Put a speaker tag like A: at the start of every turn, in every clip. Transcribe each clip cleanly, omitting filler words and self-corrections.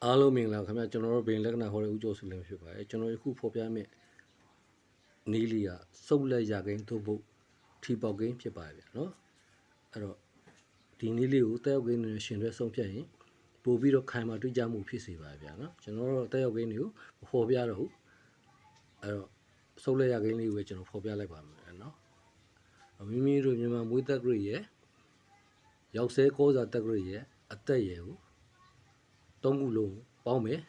A: အားလုံးမင်္ဂလာခင်ဗျာကျွန်တော်တို့ဘိန်လက္ခဏာဟောတဲ့ဦးကျော်စုလင်းဖြစ်ပါတယ်ကျွန်တော်အခုဖော်ပြမယ့်နီးလီကစုပ်လက်ရကိန်းသို့ဖို့ထီပေါက်ကိန်းဖြစ်ပါတယ်ဗျာနော်အဲ့တော့ဒီနီးလေးကိုတက်ရောက်ကိန်းနဲ့ရှင်တွဲဆုံးဖြတ်ရင်ပို့ပြီးတော့ခိုင်မာတွေ့ကြမှုဖြစ်စေပါတယ်ဗျာနော်ကျွန်တော်တို့တက်ရောက်ကိန်းတွေကိုမဖော်ပြတော့ဘူးအဲ့တော့စုပ်လက်ရကိန်းလေးကိုပဲကျွန်တော်ဖော်ပြလိုက်ပါမယ်နော်မိမိတို့မြန်မာမွေးသက်ဂရိရဲ့ရောက်ဆဲကောစာတက်ဂရိရဲ့အသက်ရဲ့ကိုသုံးခုလုံးပေါင်းမယ်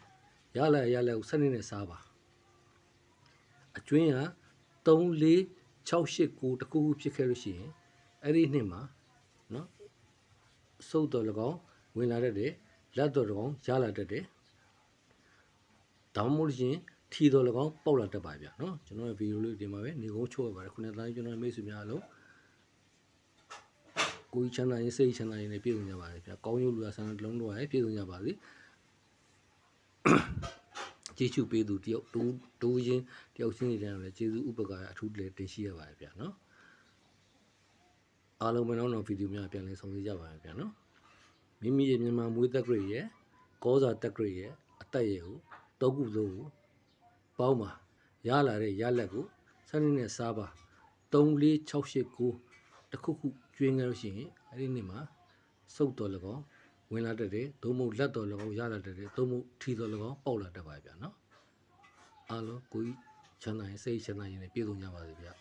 A: ရလာကိုစနစ်နဲ့စားပါအကျွင်းက3 4 6 8 9တခုခုဖြစ်ခဲ့လို့ရှိရင်အဲ့ဒီနှစ်မှာနော်စုပ်တော်၎င်းဝင်လာတတ်တယ်လက်တော်၎င်းရလာတတ်တယ်ဒါမှမဟုတ်ရင်ထီတော်၎င်းပေါက်လာတတ်ပါဗျာနော်ကျွန်တော်ရဲ့ဗီဒီယိုလေးဒီမှာပဲနေကုန်းချိုးရပါတယ်ခုနကတိုင်းကျွန်တော်မိတ်ဆွေများအလုံးကိုကြီးချမ်းသာရင်စိတ်ချမ်းသာရင်လည်းပြည့်စုံကြပါလေဗျာကောင်းရုပ်လူရဆန်းလုံးတော့ပြည့်စုံကြပါစေကျေးဇူးပေးသူတယောက်တိုးချင်းတယောက်ချင်းနေတယ်လည်းကျေးဇူးဥပက္ခအထူးလည်းတင်ရှိရပါတယ်ဗျာနော်အားလုံးပဲနောက်ဗီဒီယိုများပြန်လည်ဆောင်ရွက်ကြပါမယ်ဗျာနော်မိမိရဲ့မြန်မာမွေးသက်ဂရိရဲ့ကောစာသက်ဂရိရဲ့အသက်ရဲ့ကိုတောခုလုံးကိုပေါင်းပါရလာတဲ့ရလက်ကိုစနစ်နဲ့စားပါ3 4 6 8 9တခုခုကျွင်းကြလို့ရှိရင်အဲ့ဒီနေ့မှာစုပ်တော်၎င်းဝင်လာတတ်တယ်သို့မဟုတ်လက်တော်၎င်းရလာတတ်တယ်သို့မဟုတ်ထီတော်၎င်းပေါက်လာတတ်ပါဗျာနော်အားလုံးကိုကြီးချမ်းသာရင်စိတ်ချမ်းသာရင်လည်းပြည့်စုံကြပါစေဗျာ